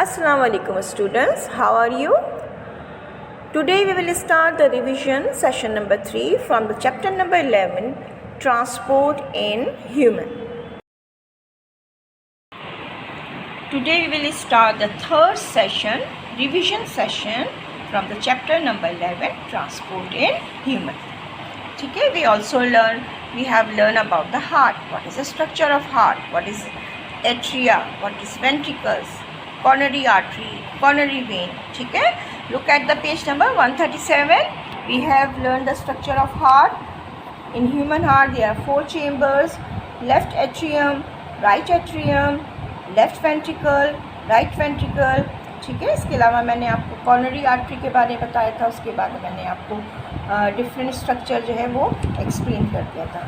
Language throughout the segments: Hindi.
Assalamu alaikum students, how are you? Today we will start the revision session number 3 from the chapter number 11, Transport in Human. Today we will start the third session, revision session from the chapter number 11, Transport in Human. Okay, we have learned about the heart. What is the structure of heart? What is atria? What is ventricles? Coronary artery, coronary vein. ठीक है, look at the page number 137. We have learned the structure of heart. In human heart there are 4 chambers: left atrium, left ventricle, right ventricle. ठीक है, इसके अलावा मैंने आपको coronary artery के बारे में बताया था, उसके बाद मैंने आपको डिफरेंट स्ट्रक्चर जो है वो एक्सप्लेन कर दिया था.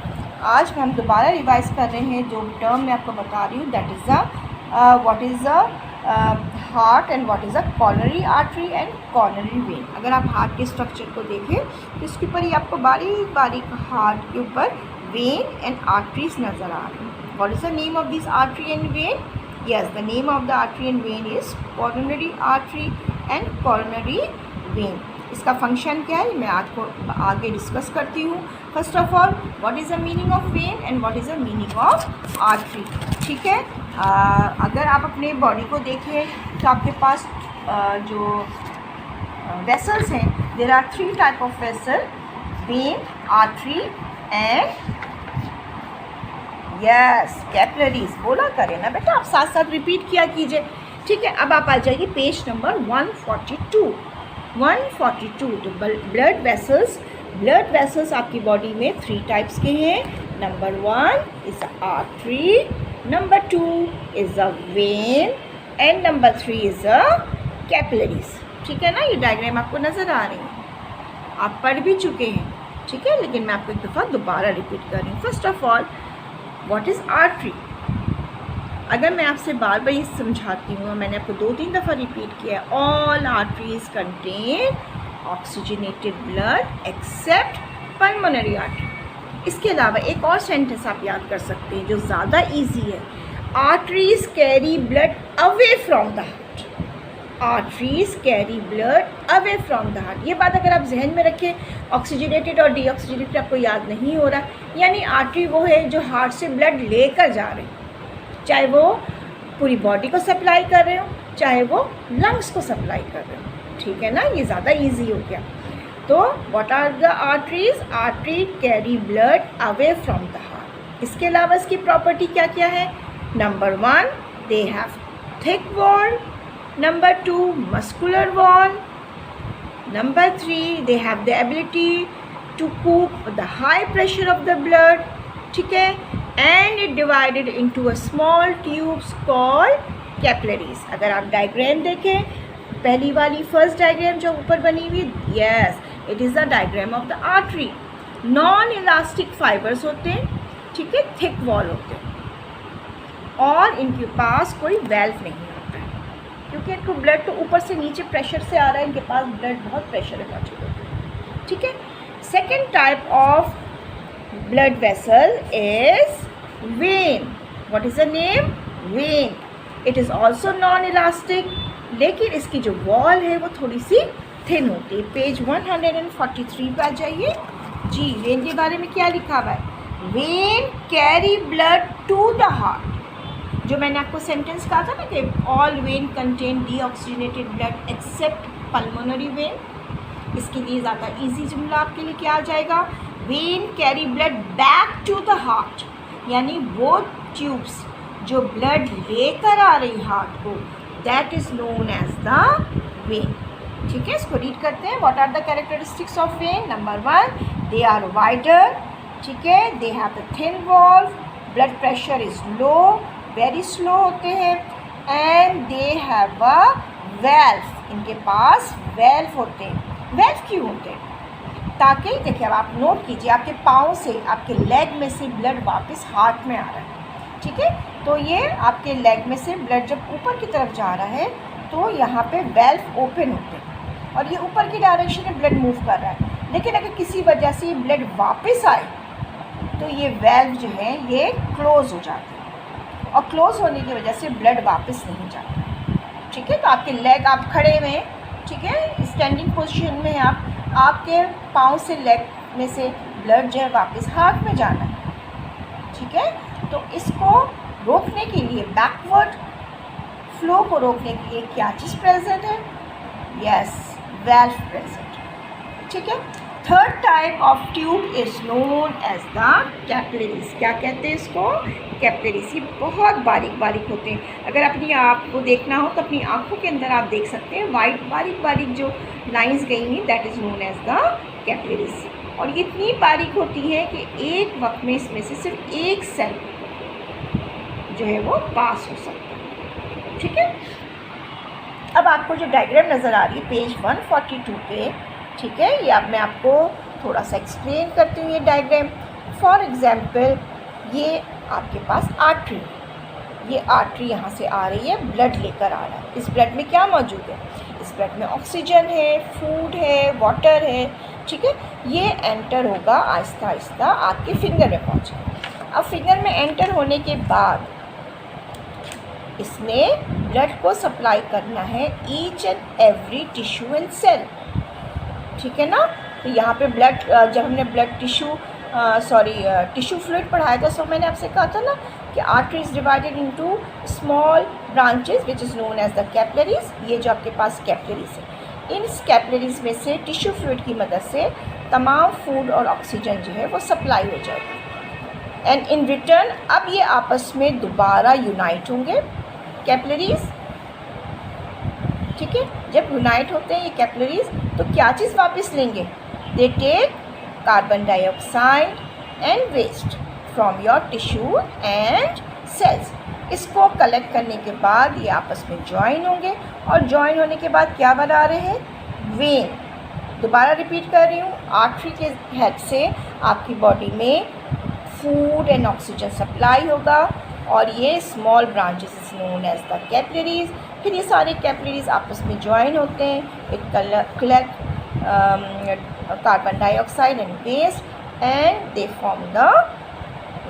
आज हम दोबारा रिवाइज कर रहे हैं जो टर्म मैं आपको बता रही हूँ, that is the what is the heart and what is a coronary artery and coronary when. अगर आप हार्ट के स्ट्रक्चर को देखें तो इसके ऊपर ही आपको बारीक बारीक हार्ट के ऊपर वेन एंड आर्टरीज नज़र आ रही हैं. What is the name of this artery and when? Yes, the name of the artery and when is coronary artery and coronary when. इसका फंक्शन क्या है मैं आज को आगे डिस्कस करती हूँ. First of all, what is the meaning of when and what is the meaning of artery. ठीक है, अगर आप अपने बॉडी को देखें तो आपके पास जो वेसल्स हैं, there are 3 type of vessel: vein, artery and yes capillaries. बोला करें ना बेटा, आप साथ साथ रिपीट किया कीजिए. ठीक है, अब आप आ जाइए पेज नंबर 142. तो ब्लड वेसल्स आपकी बॉडी में 3 टाइप्स के हैं. Number 1 is artery, number 2 is a when and number 3 is a capillaries. ठीक है ना, ये डायग्राम आपको नज़र आ रही है, आप पढ़ भी चुके हैं. ठीक है, लेकिन मैं आपको एक दफ़ा दोबारा रिपीट कर रही हूँ. First of all, what is artery? अगर मैं आपसे बार बार ये समझाती हूँ, मैंने आपको 2-3 दफ़ा रिपीट किया है, all arteries contain oxygenated blood except pulmonary artery. इसके अलावा एक और सेंटेंस आप याद कर सकते हैं जो ज़्यादा इजी है: arteries carry blood away from the heart. Arteries carry blood away from the heart. ये बात अगर आप जहन में रखें, ऑक्सीजनेटेड और डीऑक्सीजनेटेड आपको याद नहीं हो रहा, यानी आर्टरी वो है जो हार्ट से ब्लड लेकर जा रहे हैं, चाहे वो पूरी बॉडी को सप्लाई कर रहे हो, चाहे वो लंग्स को सप्लाई कर रहे हो. ठीक है ना, ये ज़्यादा इजी हो गया. तो what are the arteries? Artery carry blood away from the heart. इसके अलावा इसकी प्रॉपर्टी क्या क्या है? Number 1, they have thick wall. Number 2, muscular wall. Number 3, they have the ability to cope the high pressure of the blood. ठीक है, and it divided into a small tubes called capillaries. अगर आप डायग्राम देखें, पहली वाली फर्स्ट डायग्राम जो ऊपर बनी हुई, yes, it is the diagram of the artery. Non elastic fibres होते हैं, ठीक है, थिक वॉल होते हैं, और इनके पास कोई वेल्व नहीं होता है, क्योंकि इनको ब्लड तो ऊपर से नीचे प्रेशर से आ रहा है, इनके पास ब्लड बहुत प्रेशर है मौजूद होता है. ठीक है, second type of blood vessel is vein. What is the name? Vein. It is also non-elastic, लेकिन इसकी जो वॉल है वो थोड़ी सी थिन होती है. पेज 143 पे आ जाइए जी. वेन के बारे में क्या लिखा हुआ है? Vein carry blood to the heart. जो मैंने आपको सेंटेंस कहा था ना कि all vein contain deoxygenated blood except pulmonary vein, इसके लिए ज़्यादा इजी जुमला आपके लिए क्या आ जाएगा? Vein carry blood back to the heart, यानी वो ट्यूब्स जो ब्लड लेकर आ रही हार्ट को, that is known as the vein. ठीक है, इसको रीड करते हैं. What are the characteristics of vein? Number 1, they are wider. ठीक है, they have the thin valve, blood pressure is low, very slow होते हैं, and they have a valve. इनके पास वेल्व होते हैं. वेल्व क्यों होते हैं? ताकि देखिए, अब आप नोट कीजिए, आपके पाँव से, आपके लेग में से ब्लड वापस हार्ट में आ रहा है. ठीक है, तो ये आपके लेग में से ब्लड जब ऊपर की तरफ जा रहा है तो यहाँ पे वेल्व ओपन होते हैं और ये ऊपर की डायरेक्शन में ब्लड मूव कर रहा है. लेकिन अगर किसी वजह से ये ब्लड वापस आए तो ये वेल्व जो है ये क्लोज़ हो जाते हैं, और क्लोज़ होने की वजह से ब्लड वापस नहीं जाता. ठीक है। तो आपके लेग, आप खड़े हुए हैं, ठीक है, स्टैंडिंग पोजीशन में हैं आप, आपके पाँव से लेग में से ब्लड जो है वापस हार्ट में जाना है, ठीक है। तो इसको रोकने के लिए, बैकवर्ड फ्लो को रोकने के लिए क्या चीज़ प्रेजेंट है? यस, वेल्व प्रेजेंट, ठीक है। Third type of tube is known as the capillaries. क्या कहते हैं इसको? कैपिलरीज। ये बहुत बारीक बारीक होते हैं। अगर अपनी आप को देखना हो तो अपनी आंखों के अंदर आप देख सकते हैं वाइट बारीक बारीक जो लाइंस गई हुई, that is known as the capillaries. और ये इतनी बारीक होती है कि एक वक्त में इसमें से सिर्फ एक सेल जो है वो पास हो सकता है, ठीक है। अब आपको जो डायग्राम नज़र आ रही है पेज 142 पे, ठीक है, ये अब मैं आपको थोड़ा सा एक्सप्लेन करती हूँ ये डायग्राम। फॉर एग्जांपल, ये आपके पास आर्टरी, ये आर्टरी यहाँ से आ रही है, ब्लड लेकर आ रहा है। इस ब्लड में क्या मौजूद है? इस ब्लड में ऑक्सीजन है, फूड है, वाटर है, ठीक है। ये एंटर होगा आहिस्ता आहिस्ता आपके फिंगर में पहुँचेगा। अब फिंगर में एंटर होने के बाद इसने ब्लड को सप्लाई करना है each and every tissue and cell, ठीक है ना। तो यहाँ पे ब्लड, जब हमने ब्लड टिश्यू टिश्यू फ्लूइड पढ़ाया था, सो मैंने आपसे कहा था ना कि artery is divided into small branches which is known as the capillaries. ये जो आपके पास कैपिलरीज है, इन कैपिलरीज में से टिश्यू फ्लूइड की मदद से तमाम फूड और ऑक्सीजन जो है वो सप्लाई हो जाएगी। एंड इन रिटर्न अब ये आपस में दोबारा यूनाइट होंगे कैपिलरीज, ठीक है। जब यूनाइट होते हैं ये कैपिलरीज तो क्या चीज़ वापस लेंगे? They take carbon dioxide and waste from your tissue and cells. इसको कलेक्ट करने के बाद ये आपस में ज्वाइन होंगे, और ज्वाइन होने के बाद क्या बना रहे हैं? वेन। दोबारा रिपीट कर रही हूँ, आर्टरी के हेल्प से आपकी बॉडी में फूड एंड ऑक्सीजन सप्लाई होगा, और ये small branches is known as the capillaries. फिर ये सारे कैपिलरीज आपस में ज्वाइन होते हैं, it collect carbon dioxide and waste and they form the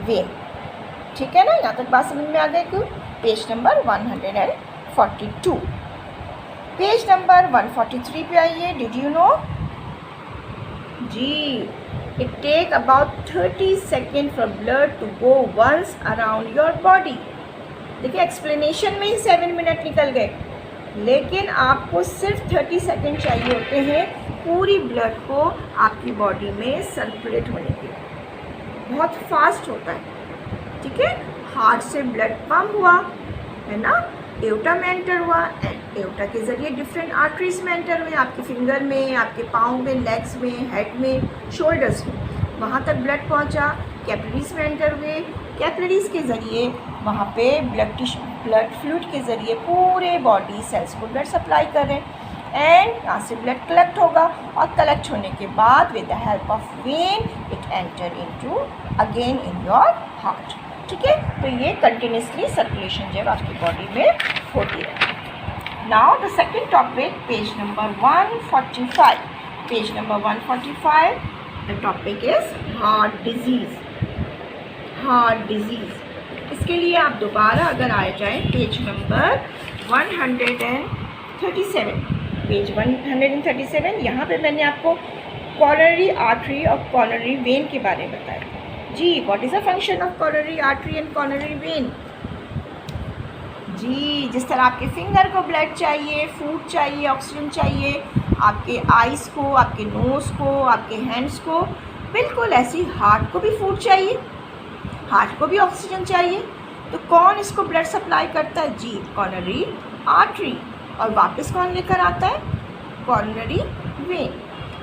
vein, ठीक है ना। यहाँ तक बात समझ में आ गई? क्यों? Page number 142। पेज नंबर 143 पे आइए। Did you know? जी, it take about 30 seconds for blood to go once around your body। देखिए एक्सप्लेनेशन में ही 7 मिनट निकल गए, लेकिन आपको सिर्फ 30 सेकंड चाहिए होते हैं पूरी ब्लड को आपकी बॉडी में सर्कुलेट होने के लिए। बहुत फास्ट होता है, ठीक है। हार्ट से ब्लड पंप हुआ है ना, एओर्टा में एंटर हुआ, एंड एओर्टा के ज़रिए डिफरेंट आर्टरीज में एंटर हुए, आपके फिंगर में, आपके पाँव में, लेग्स में, हेड में, शोल्डर्स में, वहाँ तक ब्लड पहुँचा, कैपिलरीज में एंटर हुए, कैपिलरीज के ज़रिए वहाँ पे ब्लड फ्लूइड के ज़रिए पूरे बॉडी सेल्स को ब्लड सप्लाई कर रहे हैं, एंड यहाँ से ब्लड कलेक्ट होगा, और कलेक्ट होने के बाद with the help of when it enter into again in your heart, ठीक है। तो ये कंटिन्यूसली सर्कुलेशन जो है आपकी बॉडी में होती है। Now the second topic, page number 145। Page number 145, the topic is heart disease. Heart disease, इसके लिए आप दोबारा अगर आ जाएं पेज नंबर 137, पेज 137, यहाँ पे मैंने आपको कॉरोनरी आर्टरी और कॉरोनरी वेन के बारे में बताया। जी, what is the function of coronary artery and coronary vein? जी, जिस तरह आपके फिंगर को ब्लड चाहिए, फूड चाहिए, ऑक्सीजन चाहिए, आपके आइज़ को, आपके नोज़ को, आपके हैंड्स को, बिल्कुल ऐसी हार्ट को भी फूड चाहिए, हार्ट को भी ऑक्सीजन चाहिए। तो कौन इसको ब्लड सप्लाई करता है? जी, कॉरोनरी आर्टरी। और वापस कौन लेकर आता है? Coronary when.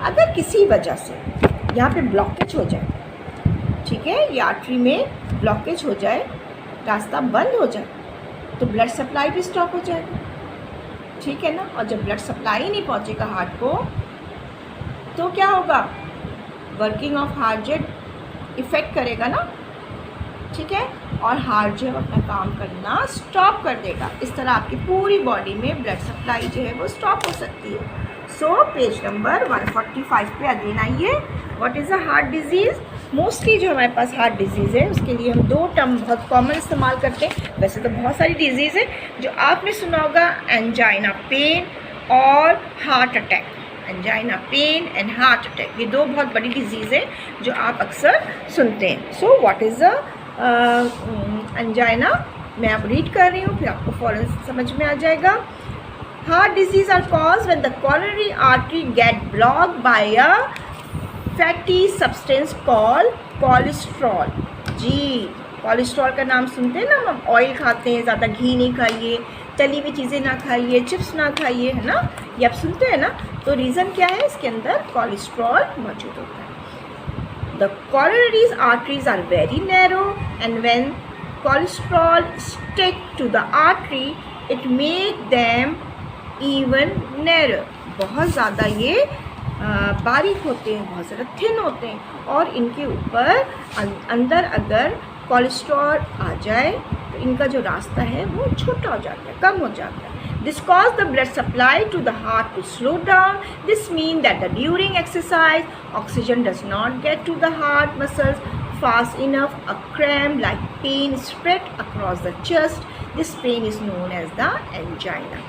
अगर किसी वजह से यहाँ पे ब्लॉकेज हो जाए, ठीक है, ये आर्टरी में ब्लॉकेज हो जाए, रास्ता बंद हो जाए, तो ब्लड सप्लाई भी स्टॉप हो जाएगा, ठीक है ना। और जब ब्लड सप्लाई नहीं पहुँचेगा हार्ट को, तो क्या होगा? वर्किंग ऑफ हार्ट जो इफ़ेक्ट करेगा ना, ठीक है, और हार्ट जो है अपना काम करना स्टॉप कर देगा। इस तरह आपकी पूरी बॉडी में ब्लड सप्लाई जो है वो स्टॉप हो सकती है। सो पेज नंबर 145 पे अगेन आइए। What is a heart disease? Mostly जो हमारे पास हार्ट डिजीज़ है उसके लिए हम दो टर्म बहुत कॉमन इस्तेमाल करते हैं। वैसे तो बहुत सारी डिजीज़ है जो आपने सुना होगा, एंजाइना पेन और heart attack. Angina pain and heart attack, ये दो बहुत बड़ी डिजीज़ है जो आप अक्सर सुनते हैं। So what is the angina, मैं अब रीड कर रही हूँ, फिर आपको फ़ौरन समझ में आ जाएगा। Heart disease are caused when the coronary artery get blocked by a fatty substance called cholesterol। Ji, cholesterol का नाम सुनते हैं ना, हम ऑयल खाते हैं, ज़्यादा घी नहीं खाइए, तली हुई चीज़ें ना खाइए, चिप्स ना खाइए, है ना, ये आप सुनते हैं ना। तो रीज़न क्या है, इसके अंदर कोलेस्ट्रॉल मौजूद होता है। The coronary arteries are very narrow and when cholesterol stick to the artery it make them even narrow। बहुत ज़्यादा ये बारीक होते हैं, बहुत ज़्यादा थिन होते हैं और इनके ऊपर अंदर अगर कोलेस्ट्रॉल आ जाए तो इनका जो रास्ता है वो छोटा हो जाता है, कम हो जाता है। This cause the blood supply to the heart to slow down। This means that during exercise oxygen does not get to the heart muscles fast enough। A cramp like pain spread across the chest। This pain is known as the angina।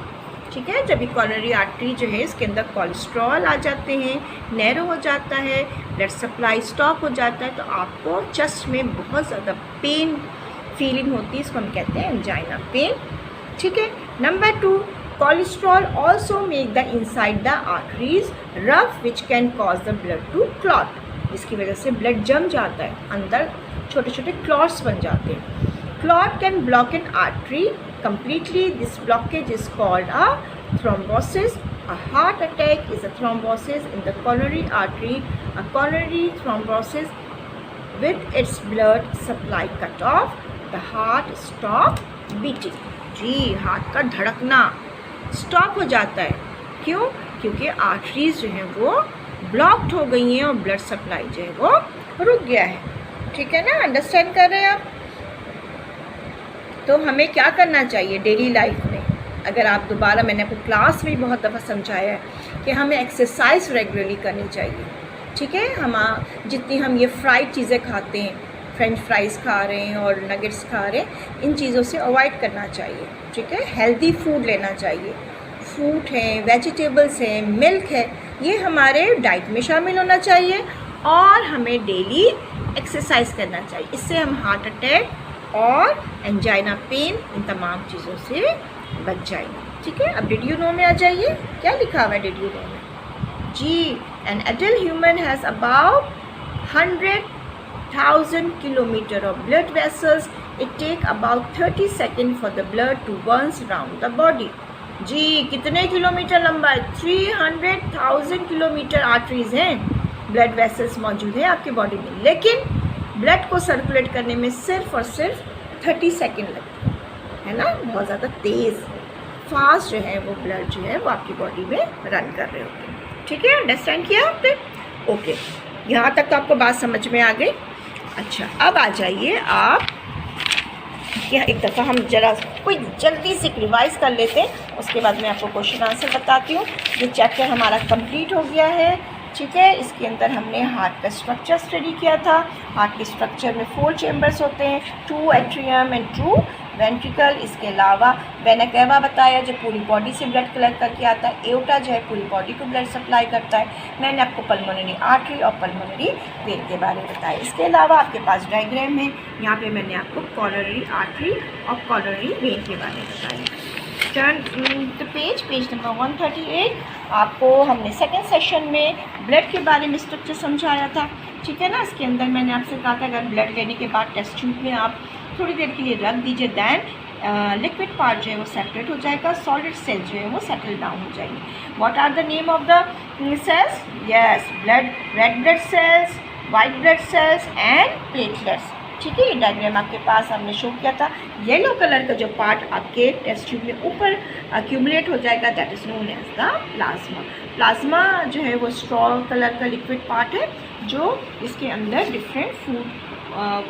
ठीक है, जब ये कोरोनरी आर्टरी जो है इसके अंदर कोलेस्ट्रॉल आ जाते हैं, नैरो हो जाता है, ब्लड सप्लाई स्टॉप हो जाता है, तो आपको चेस्ट में बहुत ज़्यादा पेन फीलिंग होती है, इसको हम कहते हैं एंजाइना पेन। ठीक है। Number 2, cholesterol also make the inside the arteries rough which can cause the blood to clot. इसकी वजह से ब्लड जम जाता है, अंदर छोटे छोटे क्लॉट्स बन जाते हैं। Clot can block an artery completely। This blockage is called a thrombosis। A heart attack is a thrombosis in the coronary artery। A coronary thrombosis with its blood supply cut off, the heart stop beating। जी, हार्ट का धड़कना स्टॉप हो जाता है। क्यों? क्योंकि आर्टरीज जो हैं वो ब्लॉक्ड हो गई हैं और ब्लड सप्लाई जो है वो रुक गया है। ठीक है ना, अंडरस्टैंड कर रहे हैं आप? तो हमें क्या करना चाहिए डेली लाइफ में, अगर आप दोबारा, मैंने आपको क्लास में बहुत दफ़ा समझाया है कि हमें एक्सरसाइज रेगुलरली करनी चाहिए। ठीक है, हम जितनी हम ये फ्राइड चीज़ें खाते हैं, फ्रेंच फ्राइज़ खा रहे हैं और नगेट्स खा रहे हैं, इन चीज़ों से अवॉइड करना चाहिए। ठीक है, हेल्दी फूड लेना चाहिए, फ्रूट हैं, वेजिटेबल्स हैं, मिल्क है, ये हमारे डाइट में शामिल होना चाहिए और हमें डेली एक्सरसाइज करना चाहिए। इससे हम हार्ट अटैक और एंजाइना पेन, इन तमाम चीज़ों से बच जाएंगे। ठीक है, अब डिड यू नो में आ जाइए, क्या लिखा हुआ है डिड यू नो में? जी, an adult human has about 100,000 kilometre of blood vessels. It take about 30 second for the blood to burns round the body. जी, कितने किलोमीटर लंबा है? 300,000 किलोमीटर आर्टरीज हैं, ब्लड वेसल्स मौजूद हैं आपकी बॉडी में, लेकिन ब्लड को सर्कुलेट करने में सिर्फ और सिर्फ 30 सेकेंड लगते हैं, है ना। बहुत ज़्यादा तेज़ फास्ट जो है वो ब्लड जो है वो आपकी बॉडी में रन कर रहे होते हैं। ठीक है, अंडरस्टैंड किया आपने? ओके, यहाँ तक तो आपको बात समझ में आ गई। अच्छा, अब आ जाइए आप, यहाँ एक दफ़ा हम जरा कोई जल्दी से रिवाइज़ कर लेते हैं, उसके बाद मैं आपको क्वेश्चन आंसर बताती हूँ। ये चैप्टर हमारा कंप्लीट हो गया है। ठीक है, इसके अंदर हमने हार्ट का स्ट्रक्चर स्टडी किया था। हार्ट के स्ट्रक्चर में 4 चेम्बर्स होते हैं, 2 एट्रियम एंड 2 वेंट्रिकल। इसके अलावा वेना केवा बताया जो पूरी बॉडी से ब्लड कलेक्ट करके आता है। एओर्टा जो है पूरी बॉडी को ब्लड सप्लाई करता है। मैंने आपको पल्मोनरी आर्टरी और पल्मोनरी वेन के बारे में बताया। इसके अलावा आपके पास डायग्राम है, यहाँ पे मैंने आपको कोरोनरी आर्टरी और कोरोनरी वेन के बारे में बताया। Turn the page number 138। आपको हमने सेकेंड सेशन में ब्लड के बारे में स्ट्रक्चर समझाया था। ठीक है ना, इसके अंदर मैंने आपसे कहा था अगर ब्लड लेने के बाद टेस्ट ट्यूब में आप थोड़ी देर के लिए रख दीजिए, दैन लिक्विड पार्ट जो है वो सेपरेट हो जाएगा, सॉलिड सेल जो है वो सेटल डाउन हो जाएंगे। What are the name of the cells? Yes, blood, red blood cells, white blood cells and platelets. ठीक है, ये डायग्राम आपके पास हमने शो किया था। येलो कलर का जो पार्ट आपके टेस्ट ट्यूब में ऊपर अक्यूमुलेट हो जाएगा, that is known as the plasma. Plasma जो है वो स्ट्रॉ कलर का लिक्विड पार्ट है जो इसके अंदर different food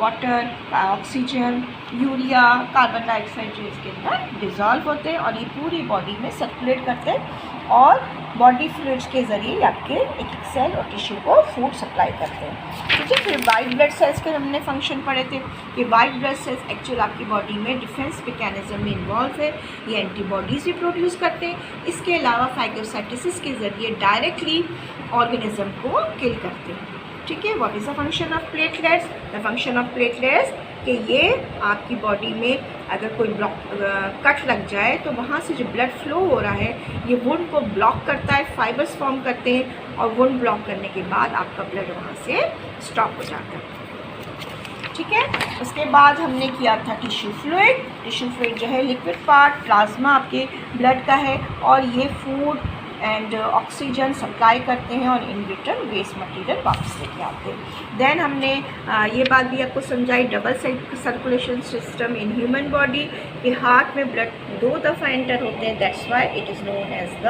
water, oxygen, urea, carbon dioxide जो इसके अंदर डिज़ोल्व होते हैं और ये पूरी बॉडी में सर्कुलेट करते हैं और बॉडी फ्लूइड्स के ज़रिए आपके एक एक सेल और टिश्यू को फूड सप्लाई करते हैं। ठीक है, फिर वाइट ब्लड सेल्स के हमने फंक्शन पढ़े थे कि वाइट ब्लड सेल्स एक्चुअल आपकी बॉडी में डिफेंस मैकेनिज्म में इन्वॉल्व है, ये एंटीबॉडीज़ भी प्रोड्यूस करते हैं। इसके अलावा फाइगोसाइटोसिस के ज़रिए डायरेक्टली ऑर्गेनिज्म को किल करते हैं। ठीक है, what is the function of platelets? The function of platelets कि ये आपकी बॉडी में अगर कोई कट लग जाए तो वहाँ से जो ब्लड फ्लो हो रहा है ये वुंड को ब्लॉक करता है, फाइबर्स फॉर्म करते हैं और वुंड ब्लॉक करने के बाद आपका ब्लड वहाँ से स्टॉप हो जाता है। ठीक है, उसके बाद हमने किया था टिश्यू फ्लूइड। टिश्यू फ्लूइड जो है लिक्विड पार्ट, प्लाज्मा आपके ब्लड का है और ये फूड एंड ऑक्सीजन सप्लाई करते हैं और इन रिटर्न वेस्ट मटेरियल वापस लेके आते हैं। देन हमने ये बात भी आपको समझाई double circulation system in human body कि हार्ट में ब्लड 2 दफ़ा एंटर होते हैं, that's why it is known as the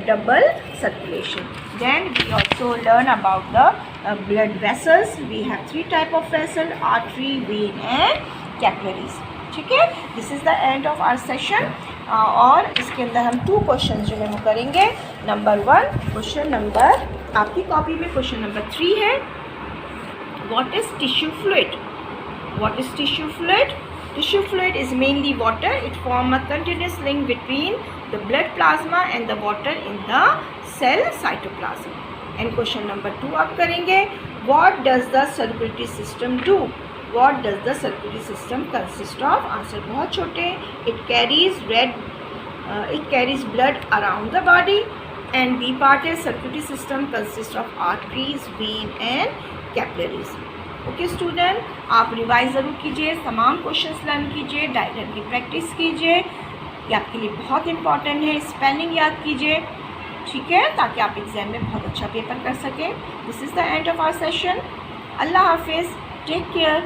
double circulation. Then we also learn about the blood vessels. We have 3 type of vessel, artery, vein and capillaries. ठीक है, this is the end of our session और इसके अंदर हम 2 क्वेश्चन जो है वो करेंगे। नंबर 1 क्वेश्चन नंबर आपकी कॉपी में क्वेश्चन नंबर 3 है, what is tissue fluid? What is tissue fluid? Tissue fluid is mainly water. It forms a continuous link between the blood plasma and the water in the cell cytoplasm. And question number 2 आप करेंगे, what does the circulatory system do? What does the circulatory system consist of? Answer बहुत छोटे, it carries blood around the body. And B part is circulatory system consists of arteries, vein and capillaries. Okay student, आप रिवाइज ज़रूर कीजिए, तमाम क्वेश्चंस लर्न कीजिए, डायग्राम की प्रैक्टिस कीजिए, ये आपके लिए बहुत इंपॉर्टेंट है। स्पेलिंग याद कीजिए, ठीक है, ताकि आप एग्ज़ाम में बहुत अच्छा पेपर कर सकें। This is the end of our session. अल्लाह हाफिज़, टेक केयर।